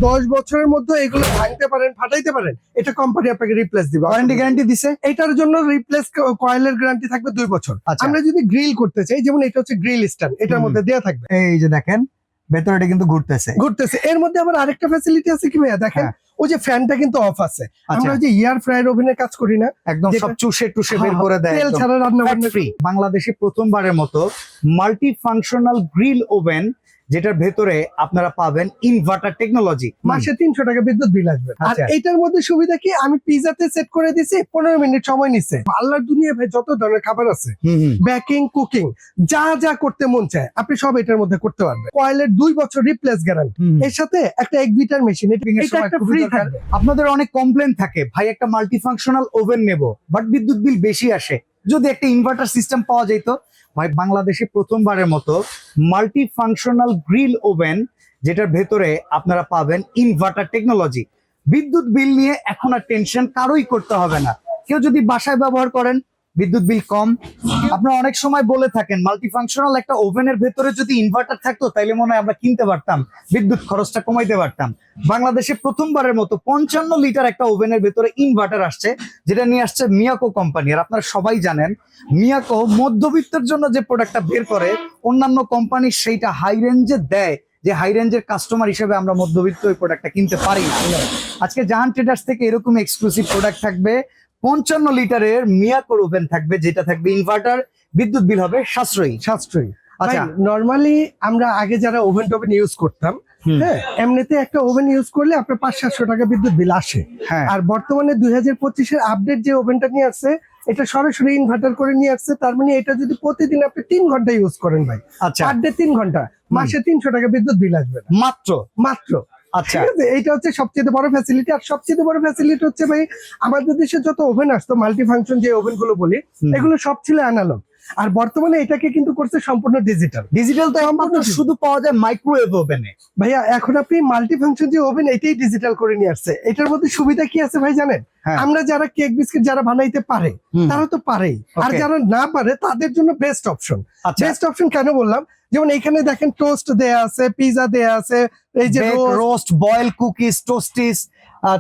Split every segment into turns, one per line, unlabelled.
10 বছরের মধ্যে এগুলো ভাঙতে পারেন, ফাটাইতে পারেন, এটা কোম্পানি আপনাকে রিপ্লেস দিবে।
ওয়ারেন্টি গ্যারান্টি দিছে?
এটার জন্য রিপ্লেস কয়েলের গ্যারান্টি থাকবে 2 বছর।
আচ্ছা।
আমরা যদি গ্রিল করতে চাই, যেমন এটা হচ্ছে গ্রিল স্ট্যান্ড, এটার মধ্যে দেয়া থাকবে।
এই যে দেখেন ভেতরে কিন্তু ঘুরতেছে।
এর মধ্যে আবার আরেকটা ফ্যাসিলিটি আছে কি ভাইয়া, দেখেন ওই যে ফ্যানটা কিন্তু অফ আছে। আমরা ওই যে এয়ার ফ্রায়ার ওভেনে কাজ করি না,
একদম সব চুষে টুষে বের করে দেয়,
তেল ছাড়া রান্না
ফ্রি। বাংলাদেশে প্রথমবারের মতো মাল্টি ফাংশনাল গ্রিল ওভেন, যেটার ভেতরে আপনারা পাবেন ইনভার্টার টেকনোলজি।
মাসে 300 টাকা বিদ্যুৎ বিল আসবে। আর
আচ্ছা।
এটার মধ্যে সুবিধা কি, আমি পিজাতে সেট করে দিছি, 15 মিনিট সময় নিচ্ছে। আল্লাহর দুনিয়া ভাই যত ধরনের খাবার আছে, বেকিং, কুকিং, যা যা করতে মন চায় আপনি সব এটার মধ্যে করতে পারবেন। কয়েলের 2 বছর রিপ্লেস গ্যারান্টি, এর সাথে একটা 1 বিটার মেশিন, এটা একটা ফ্রি থাকবে।
আপনাদের অনেক কমপ্লেন থাকে, ভাই একটা মাল্টি ফাংশনাল ওভেন নেব বাট বিদ্যুৎ বিল বেশি আসে, যদি একটা ইনভার্টার সিস্টেম পাওয়া যেত। ভাই বাংলাদেশে প্রথমবারের মতো মাল্টি ফাংশনাল গ্রিল ওভেন, যেটার ভেতরে আপনারা পাবেন ইনভার্টার টেকনোলজি। বিদ্যুৎ বিল নিয়ে এখন আর টেনশন কারোই করতে হবে না। কেউ যদি বাসায় ব্যবহার করেন, বিদ্যুৎ বিল কম। আপনারা অনেক সময় বলে থাকেন মাল্টি ফাংশনাল একটা ওভেনের ভেতরে যদি ইনভার্টার থাকতো তাইলে মনে হয় আমরা কিনতে পারতাম, বিদ্যুৎ খরচটা কমাইতে পারতাম। বাংলাদেশে প্রথমবারের মতো 55 লিটার একটা ওভেনের ভেতরে ইনভার্টার আসছে, যেটা নিয়ে আসছে মিয়াকো কোম্পানি। আর আপনারা সবাই জানেন মিয়াকো মধ্যবিত্তের জন্য যে প্রোডাক্টটা বের করে, অন্যান্য কোম্পানি সেইটা হাই রেঞ্জে দেয়, যে হাই রেঞ্জের কাস্টমার হিসেবে আমরা মধ্যবিত্ত ওই প্রোডাক্টটা কিনতে পারি না। আজকে জাহান ট্রেডার্স থেকে এরকম এক্সক্লুসিভ প্রোডাক্ট থাকবে, 55 লিটারের মিয়াকো ওভেন থাকবে, যেটা থাকবে ইনভার্টার, বিদ্যুৎ বিল হবে সাশ্রয়ী।
আচ্ছা, নরমালি আমরা আগে যারা ওভেন টোভেন ইউজ করতাম, হ্যাঁ, এমনিতে একটা ওভেন ইউজ করলে আপনার 500-700 টাকা বিদ্যুৎ বিল আসে। আর বর্তমানে 2025 এর আপডেট যে ওভেনটা নিয়ে আসছে, এটা সরাসরি ইনভার্টার করে নিয়ে আসছে। তার মানে এটা যদি প্রতিদিন আপনি 3 ঘন্টা ইউজ করেন ভাই, পার ডে 3 ঘন্টা, মাসে 300 টাকা বিদ্যুৎ বিল আসবে মাত্র।
আচ্ছা,
এইটা হচ্ছে সবচেয়ে বড় ফ্যাসিলিটি। আর সবচেয়ে বড় ফ্যাসিলিটি হচ্ছে ভাই, আমাদের দেশে যত ওভেন আসতো মাল্টি ফাংশন যে ওভেন গুলো বলি, এগুলো সব ছিল অ্যানালগ। আর বর্তমানে এটাকে কিন্তু করছে সম্পূর্ণ ডিজিটাল তো একমাত্র
শুধু পাওয়া যায় মাইক্রোওয়েভ ওভেনে।
ভাইয়া এখন আপনি মাল্টি ফাংশন যে ওভেন, এটাই ডিজিটাল করে নিয়ে আসছে। এটার মধ্যে সুবিধা কি আছে ভাই জানেন? আমরা যারা কেক বিস্কিট যারা বানাইতে পারে তারা তো পারেই, আর যারা না পারে তাদের জন্য বেস্ট অপশন। কেন বললাম, যেমন এখানে দেখেন টোস্ট দেয়া আছে, পিজা দেয়া আছে, এই যে
রোস্ট, বয়েল, কুকিজ, টোস্টিস,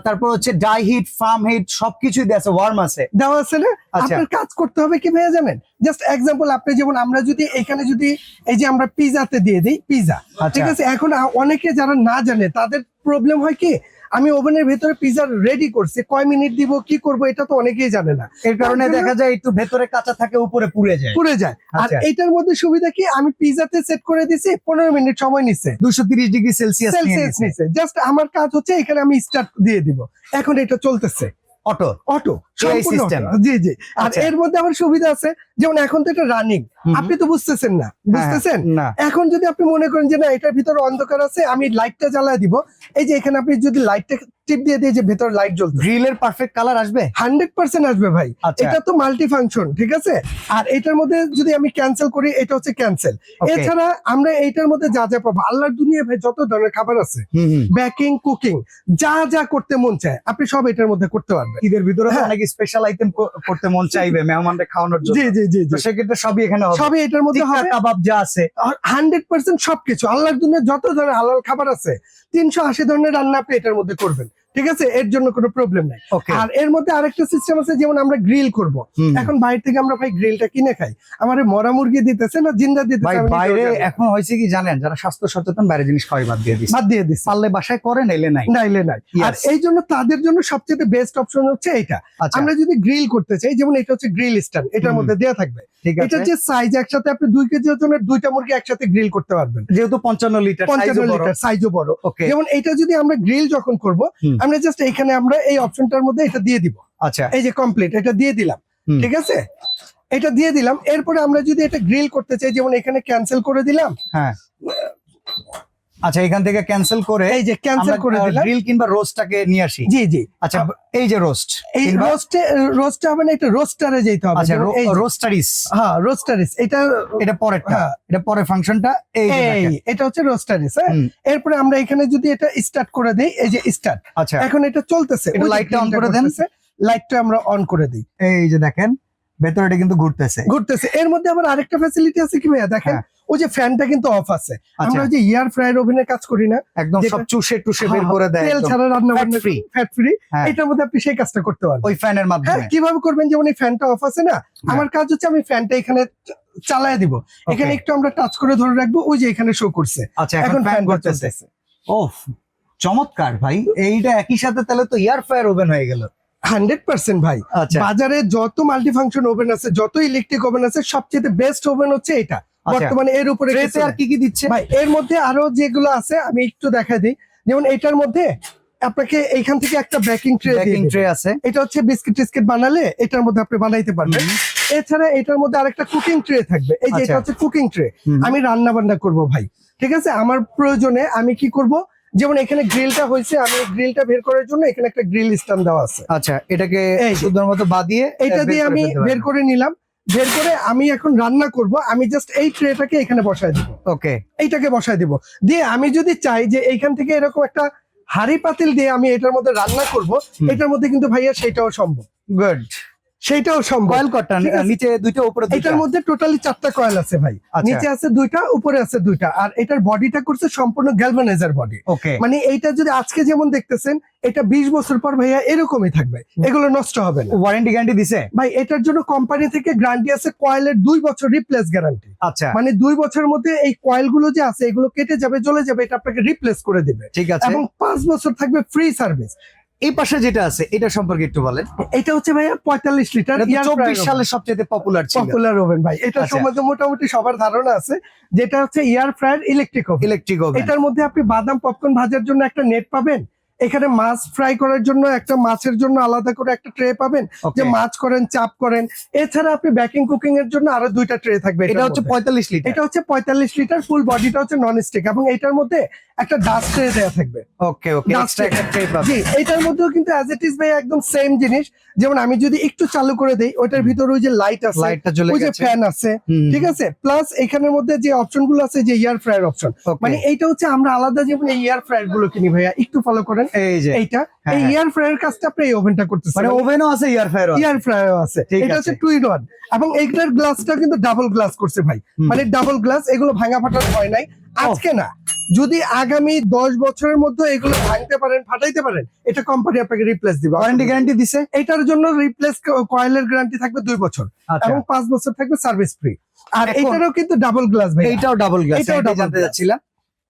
তারপর হচ্ছে ডাই হিট, ফার্ম হিট, সবকিছুই দেওয়া আছে, ওয়ার্ম আছে,
দেওয়া আছে না। আপনার কাজ করতে হবে কি ভাইয়া জানেন? জাস্ট এক্সাম্পল, আপনি যেমন আমরা যদি এখানে যদি এই যে আমরা পিজাতে দিয়ে দিই পিজা, ঠিক আছে, এখন অনেকে যারা না জানে তাদের প্রবলেম হয় কি, আমি ওভেনের ভেতরে পিজা রেডি করছি, কয় মিনিট দিব, কি করব, এটা তো অনেকেই জানে না।
এর কারণে দেখা যায় একটু ভেতরে কাঁচা থাকে, উপরে পুড়ে যায়।
আর এটার মধ্যে সুবিধা কি, আমি পিজাতে সেট করে দিছি, 15 মিনিট সময় নিচ্ছে,
230 ডিগ্রি সেলসিয়াস
নিচ্ছে। জাস্ট আমার কাজ হচ্ছে এখানে আমি স্টার্ট দিয়ে দিব, এখন এটা চলতেছে অটো সিস্টেম। জি। আর এর মধ্যে আমার সুবিধা আছে, যেমন এখন তো এটা রানিং, আপনি তো বুঝতেছেন না, এখন যদি আপনি মনে করেন যে না এটার ভিতরে অন্ধকার আছে, আমি লাইটটা জ্বালায় দিব, এই যে এখানে আপনি যদি লাইটটা টিপ দিয়ে দিয়ে যে ভেতরে লাইট জ্বলবে,
গ্রিলের পারফেক্ট কালার আসবে,
100% আসবে ভাই। এটা তো মাল্টি ফাংশন, ঠিক আছে। আর এটার মধ্যে যদি আমি ক্যান্সেল করি, এটা হচ্ছে ক্যান্সেল। এছাড়া আমরা এইটার মধ্যে যা যা পাবো, আল্লাহর দুনিয়া ভাই যত ধরনের খাবার আছে, বেকিং, কুকিং, যা যা করতে মন চায় আপনি সব এটার মধ্যে করতে পারবেন।
ঈদের ভিতরে অনেক স্পেশাল আইটেম করতে মন চাইবে মেহমানদের খাওয়ানোর জন্য।
জি।
তো সেক্ষেত্রে সবই এখানে হবে,
সবই এটার মধ্যে হবে,
কাবাব যা আছে
100% সবকিছু। আল্লাহর দুনিয়া যত ধরনের হালাল খাবার আছে, 380 ধরনের রান্না আপনি এটার মধ্যে করবেন, ঠিক আছে, এর জন্য কোনো প্রবলেম নাই। আর এর মধ্যে আরেকটা সিস্টেম আছে, যেমন আমরা গ্রিল করব, এখন বাইরে থেকে আমরা ভাই গ্রিলটা কিনে খাই, আমার মরা মুরগি দিতেছে না জিন্দা দিতেছে।
বাইরে এখন হয়েছে কি জানেন, যারা স্বাস্থ্য সচেতন বাইরে জিনিস খাওয়াই বাদ দিয়ে দিচ্ছে, পারলে বাসায় করে, নাইলে নাই।
আর এই জন্য তাদের জন্য সবচেয়ে বেস্ট অপশন হচ্ছে এটা। আমরা যদি গ্রিল করতে চাই, যেমন এটা হচ্ছে গ্রিল স্ট্যান্ড, এটার মধ্যে দেয়া থাকবে। এটা যে সাইজ, একসাথে আপনি 2 কেজি ওজনের 2টা মুরগি একসাথে গ্রিল করতে পারবেন,
যেহেতু 55 লিটার
সাইজও বড়। যেমন এটা যদি আমরা গ্রিল যখন করব, আমরা জাস্ট এখানে আমরা এই অপশনটার মধ্যে এটা দিয়ে দিব।
আচ্ছা,
এই যে কমপ্লিট, এটা দিয়ে দিলাম, ঠিক আছে, এটা দিয়ে দিলাম। এরপরে আমরা যদি এটা গ্রিল করতে চাই, যেমন এখানে ক্যান্সেল করে দিলাম।
আচ্ছা, এখান থেকে ক্যান্সেল করে
এই যে ক্যান্সেল করে দিলাম,
গ্রিল কিংবা রোস্টটাকে নিয়ে আসি।
জি।
আচ্ছা, এই যে
রোস্ট হবে না, এটা রোস্টারে যেতে হবে।
আচ্ছা, রোস্টারিস,
রোস্টারিস, এটা পরেরটা,
এটা পরের ফাংশনটা।
এটা হচ্ছে রোস্টারিস। এরপরে আমরা এখানে যদি এটা স্টার্ট করে দেই, এই যে স্টার্ট।
আচ্ছা,
এখন এটা চলতেছে,
লাইটটা অন করে দেন,
লাইটটা আমরা অন করে দিই।
এই যে দেখেন ভেতরে কিন্তু ঘুরতেছে।
এর মধ্যে আবার আরেকটা ফ্যাসিলিটি আছে কি ভাইয়া, দেখেন ওই যে ফ্যানটা কিন্তু অফ আছে।
আচ্ছা।
আমরা ওই যে এয়ার ফ্রায়ার ওভেনে কাজ করি না,
একদম
যেটা-
সব চুষে টুষে বের করে দেয়,
তেল
একদম
ছাড়া রান্না বান্না
free।
ফ্যাট ফ্রি,
হ্যাঁ।
এটার মধ্যে আপনি সেই কাজটা করতে পারবেন।
ওই ফ্যানের
হ্যাঁ,
মাধ্যমে।
কিভাবে করবেন, যেমন এই ফ্যানটা অফ আছে না, আমার কাজ হচ্ছে আমি ফ্যানটা এখানে চালায় দিব, এখানে একটু আমরা টাচ করে ধরে রাখবো, ওই যে এখানে শো করছে,
আচ্ছা, এখন
এখন
ফ্যান
ফ্যান
করতেছে। ওহ, চমৎকার ভাই, এইটা একই সাথে তাহলে তো এয়ার ফ্রায়ার ওভেন হয়ে গেল।
100% ভাই।
আচ্ছা
বাজারে যত মাল্টিফাংশন ওভেন আছে, যত ইলেকট্রিক ওভেন আছে, সবচেয়ে বেস্ট ওভেন হচ্ছে এটা বর্তমানে। এর উপরে
ট্রেতে
কিছু
আর
নাই।
কি কি দিচ্ছে?
ভাই এর মধ্যে আরো যেগুলো আছে আমি একটু দেখা দিই, যেমন এটার মধ্যে আপনাকে এইখান থেকে একটা বেকিং ট্রে
বেকিং ট্রে আছে।
এটা হচ্ছে বিস্কিট টিস্কিট বানালে এটার মধ্যে আপনি বানাইতে পারবেন। এছাড়া এটার মধ্যে আরেকটা কুকিং ট্রে থাকবে, এই যে
আচ্ছা।
এটা হচ্ছে কুকিং ট্রে।
হুম।
আমি রান্না বান্না করব ভাই, ঠিক আছে, আমার প্রয়োজনে আমি কি করব, যেমন এখানে গ্রিলটা হয়েছে, আমি গ্রিলটা বের করার জন্য এখানে একটা গ্রিল স্ট্যান্ড দেওয়া আছে,
আচ্ছা, এটাকে
এই যে।
সুন্দর মতো বাদিয়ে
এটা দিয়ে আমি বের করে নিলাম, বের করে আমি এখন রান্না করব, আমি জাস্ট এই ট্রেটাকে এখানে বসায় দিব,
ওকে।
এইটাকে বসায় দিব, দিয়ে আমি যদি চাই যে এইখান থেকে এরকম একটা হাড়ি পাতিল দিয়ে আমি এটার মধ্যে রান্না করব, এটার মধ্যে কিন্তু ভাইয়া সেটাও সম্ভব,
গুড।
সেইটাও সম্ভব।
কয়েল কটটা
ঠিক আছে।
নিচে দুইটা, উপরে দুইটা।
এটার মধ্যে টোটালি 4টা কয়েল আছে ভাই,
আচ্ছা।
নিচে আছে 2টা, উপরে আছে 2টা, আর এটার বডিটা করছে সম্পূর্ণ গ্যালভানাইজার বডি।
ওকে।
মানে এইটা যদি আজকে যেমন দেখতেছেন, এটা 20 বছর পর ভাইয়া এরকমই থাকবে, এগুলো নষ্ট হবে না
ওয়ারেন্টি গ্যারান্টি দিছে?
ভাই। এটার জন্য কোম্পানি থেকে গ্যারান্টি আছে, কয়েলের 2 বছর রিপ্লেস গ্যারান্টি।
আচ্ছা,
মানে 2 বছরের মধ্যে এই কয়েল গুলো যে আছে এগুলো কেটে যাবে, জ্বলে যাবে, এটা আপনাকে রিপ্লেস করে দিবে,
ঠিক আছে।
এবং 5 বছর থাকবে ফ্রি সার্ভিস।
এই পাশে যেটা আছে এটা সম্পর্কে একটু বলেন।
এটা হচ্ছে ভাইয়া 45 লিটার
এটা তো 24 সালে সবচেয়ে পপুলার ছিল।
পপুলার ওভেন ভাই, এটা
আচ্ছা।
সম্বন্ধে মোটামুটি সবার ধারণা আছে, যেটা হচ্ছে air fryer electric oven.
Electric oven.
এটার মধ্যে আপনি বাদাম পপকর্ন ভাজার জন্য একটা নেট পাবেন, এখানে মাছ ফ্রাই করার জন্য একটা, মাছের জন্য আলাদা করে একটা ট্রে পাবেন,
Okay.
যে মাছ করেন, চাপ করেন। এছাড়া আপনি বেকিং কুকিং এর জন্য আরো 2টা ট্রে থাকবে।
এটা হচ্ছে 45 লিটার।
এটা হচ্ছে 45 লিটার, ফুল বডিটা হচ্ছে নন স্টিক, এবং এটার মধ্যে একটা ডাস্ট ট্রে দেওয়া থাকবে।
ওকে ওকে,
Dust
এক্সট্রা একটা ট্রে পাবে।
জি, এটার মধ্যেও কিন্তু অ্যাজ ইট ইজ ভাই একদম সেম জিনিস। যেমন আমি যদি একটু চালু করে দেই, ওইটার ভিতরে ওই যে লাইট আছে,
লাইটটা জ্বলে
ওই যে
গেছে।
ফ্যান আছে,
হুম।
ঠিক আছে, প্লাস এখানের মধ্যে যে অপশন গুলো আছে, যে এয়ার ফ্রায়ার অপশন,
Okay.
মানে এইটা হচ্ছে আমরা আলাদা যেমন এই এয়ার ফ্রায়ার গুলো কিনি ভাইয়া, একটু ফলো করেন
এই যে
এইটা,
হ্যাঁ,
এই
হ্যাঁ।
এয়ার ফ্রায়ার কাজটা আপনি এই ওভেনটা করতেছেন,
মানে ওভেনও আছে, এয়ার ফ্রায়ারও আছে।
এয়ার ফ্রায়ার আছে,
ঠিক
এটা
আছে।
হচ্ছে 2 in 1, এবং এইটার গ্লাসটা কিন্তু ডাবল গ্লাস করছে ভাই,
হুম।
মানে ডাবল গ্লাস, এগুলো ভাঙা ফাটার ভয় নাই। আজকে না, যদি আগামী 10 বছরের মধ্যে এগুলো ভাঙতে পারেন, ফাটাইতে পারেন, এটা কোম্পানি আপনাকে রিপ্লেস দিবে।
ওয়ারেন্টি গ্যারান্টি দিছে?
এটার জন্য রিপ্লেস কয়েলের গ্যারান্টি থাকবে 2 বছর,
আচ্ছা।
এবং 5 বছর থাকবে সার্ভিস ফ্রি। আর
এখন-
এটারও কিন্তু ডাবল গ্লাস ভাই,
এইটাও ডাবল গ্লাস।
এটাও
এটাও
double
জানতে
glass।
যাচ্ছিলাম।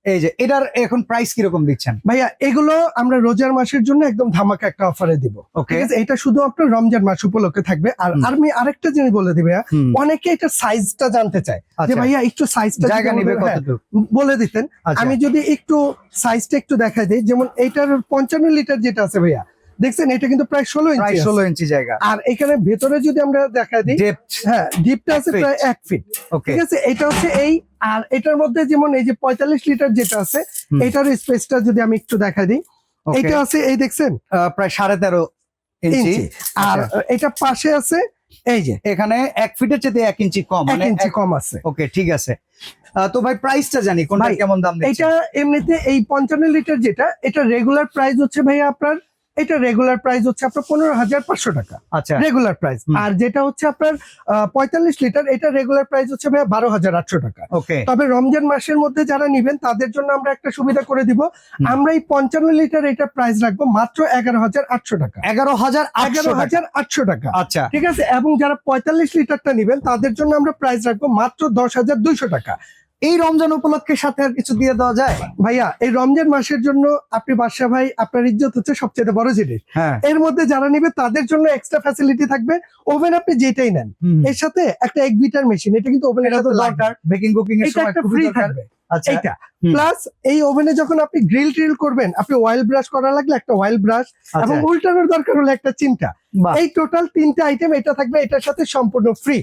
এই যে এটার এখন প্রাইস কিরকম দিচ্ছেন?
ভাইয়া এগুলো আমরা রোজার মাসের জন্য একদম ধামাকা একটা অফারে দিব,
ওকে।
ঠিক আছে। এটা শুধু আপনার রমজান মাস উপলক্ষে থাকবে। আর আমি আরেকটা জিনিস বলে দিই ভাইয়া,
হুম।
অনেকে এটা সাইজটা জানতে চায়, যে
আচ্ছা।
ভাইয়া একটু সাইজটা
জায়গা নিবে কতটুকু?
বলে দিতেন।
আচ্ছা।
আমি যদি একটু সাইজটা একটু দেখাই দিই, যেমন এইটার 55 লিটার যেটা আছে ভাইয়া, দেখছেন এটা কিন্তু প্রায় 16
প্রায়
ইঞ্চি
16 ইঞ্চি জায়গা।
আর এখানে ভেতরে যদি আমরা দেখাই দিই,
ডেপথ।
হ্যাঁ ডিপটা আছে
1 feet।
প্রায় 1 ফিট,
ওকে।
ঠিক আছে। এটা হচ্ছে এই, আর এটার মধ্যে যেমন এই যে 45 লিটার যেটা আছে,
হুম।
এটার স্পেসটা যদি আমি একটু দেখা দিই,
ওকে।
এটা আছে এই দেখছেন
প্রায় 13.5 ইঞ্চি।
ইঞ্চি, আর
আচ্ছা।
এটা পাশে আছে এই যে
এখানে 1 ফিটের চেয়ে 1 ইঞ্চি কম,
1
মানে
ইঞ্চি কম আছে।
ওকে, ঠিক আছে। তো ভাই প্রাইসটা জানি, কোনটা
ভাই,
কেমন দাম দিচ্ছেন?
এটা এমনিতে এই 55 লিটার যেটা, এটা রেগুলার প্রাইস হচ্ছে ভাইয়া আপনার, এটা রেগুলার প্রাইস হচ্ছে আপনার 15,500 টাকা,
আচ্ছা।
Regular price.
হুম।
আর যেটা হচ্ছে আপনার 45 লিটার, এটা রেগুলার প্রাইস হচ্ছে ভাইয়া 12,800 টাকা।
ওকে।
তবে রমজান মাসের মধ্যে যারা নিবেন তাদের জন্য আমরা একটা সুবিধা করে দিব, আমরা এই 55 লিটার এটা প্রাইস রাখবো মাত্র 11,800 টাকা,
11,800 টাকা।
টাকা,
আচ্ছা।
ঠিক আছে। এবং যারা 45 লিটারটা নিবেন তাদের জন্য আমরা প্রাইস রাখবো মাত্র 10,200 টাকা।
এই রমজান উপলক্ষে সাথে আর কিছু দিয়ে দেওয়া যায়?
ভাইয়া এই রমজান মাসের জন্য আপনি বাদশা ভাই, আপনার ইজ্জত হচ্ছে সবচেয়ে বড় জিনিস।
হ্যাঁ।
এর মধ্যে যারা নিবে তাদের জন্য এক্সট্রা ফ্যাসিলিটি থাকবে, ওভেন আপনি যেটাই নেন, এর সাথে একটা 1 বিটার মেশিন, এটা কিন্তু ওভেনের
এটা তো
সাথে
দরকার, বেকিং কুকিং এর
এটা
সময়
একটা
খুবই
ফ্রি
দরকার।
থাকবে।
আচ্ছা।
এইটা
হুম।
প্লাস এই ওভেনে যখন আপনি গ্রিল ট্রিল করবেন, আপনি অয়েল ব্রাশ করা লাগলে একটা অয়েল ব্রাশ, এবং
আচ্ছা।
উল্টানোর দরকার হলে একটা চিমটা।
বাহ।
এই টোটাল 3টা আইটেম এটা থাকবে, এটার সাথে সম্পূর্ণ ফ্রি।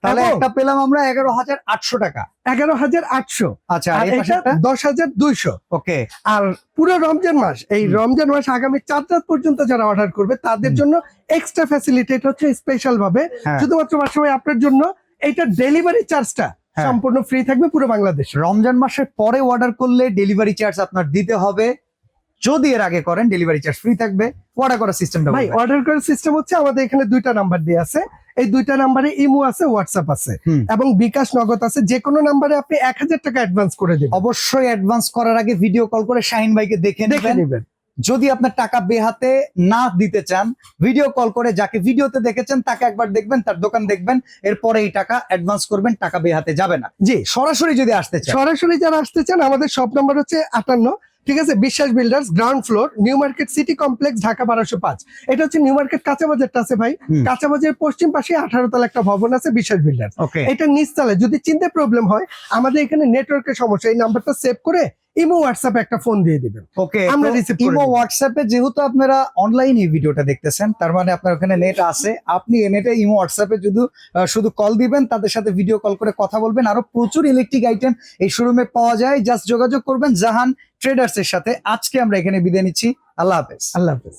তাহলে একটা পেলাম আমরা 11,800 টাকা।
11,800,
আচ্ছা,
আর
এই
এটা
পাশেরটা?
10,200।
ওকে।
আর পুরো রমজান মাস, এই রমজান মাস আগামী 4 রাত পর্যন্ত যারা অর্ডার করবে তাদের জন্য এক্সট্রা ফ্যাসিলিটি, এটা হচ্ছে স্পেশাল ভাবে
হ্যাঁ।
শুধুমাত্র বাসায় আপনার জন্য, এইটা ডেলিভারি চার্জটা
হ্যাঁ।
সম্পূর্ণ ফ্রি থাকবে পুরো বাংলাদেশ।
রমজান মাসের পরে অর্ডার করলে ডেলিভারি চার্জ আপনার দিতে হবে, যদি এর আগে করেন ডেলিভারি চার্জ ফ্রি থাকবে। অর্ডার করার সিস্টেমটা
ভাই অর্ডার করার সিস্টেম হচ্ছে আমাদের এখানে 2টা নাম্বার দিয়ে আছে, এই দুইটা নাম্বারে ইমো আছে, হোয়াটসঅ্যাপ আছে এবং বিকাশ নগদ আছে। যে কোনো নাম্বারে আপনি 1000 টাকা অ্যাডভান্স করে দেবেন।
অবশ্যই অ্যাডভান্স করার আগে ভিডিও কল করে শাহিন ভাইকে দেখে নেবেন। যদি আপনার টাকা বেহাতে না দিতে চান, ভিডিও কল করে যাকে ভিডিওতে দেখেছেন তাকে একবার দেখবেন, তার দোকান দেখবেন, এরপরে এই টাকা অ্যাডভান্স করবেন, টাকা বেহাতে যাবে না।
জি,
সরাসরি যদি আসতে চান,
সরাসরি যারা আসতে চান আমাদের শপ নাম্বার হচ্ছে 58, ঠিক আছে, বিশ্বাস builders, ground floor, new market city complex, Dhaka 1205। এটা হচ্ছে নিউ মার্কেট কাঁচা বাজারটা আছে ভাই, কাঁচা বাজারের পশ্চিম পাশে 18 তলা একটা ভবন আছে বিশ্বাস বিল্ডার্স। এটা নিচতলায়। যদি চিনতে প্রবলেম হয়, আমাদের এখানে নেটওয়ার্কের সমস্যা, এই নাম্বারটা সেভ করে ইমো হোয়াটসঅ্যাপে একটা ফোন দিয়ে দিবেন।
ওকে,
আমরা রিসিভ করে
ইমো
নেব।
হোয়াটসঅ্যাপে যেহেতু আপনারা অনলাইনে ভিডিওটা দেখতেছেন, তার মানে আপনার ওখানে নেট আছে। আপনি এই নেটে ইমো হোয়াটসঅ্যাপে শুধু কল দিবেন, তাদের সাথে ভিডিও কল করে কথা বলবেন। আরো প্রচুর ইলেকট্রিক আইটেম এই শোরুমে পাওয়া যায়, জাস্ট যোগাযোগ করবেন জাহান ট্রেডার্স এর সাথে। আজকে আমরা এখানে বিদায় নিচ্ছি, আল্লাহ হাফেজ।
আল্লাহ হাফেজ।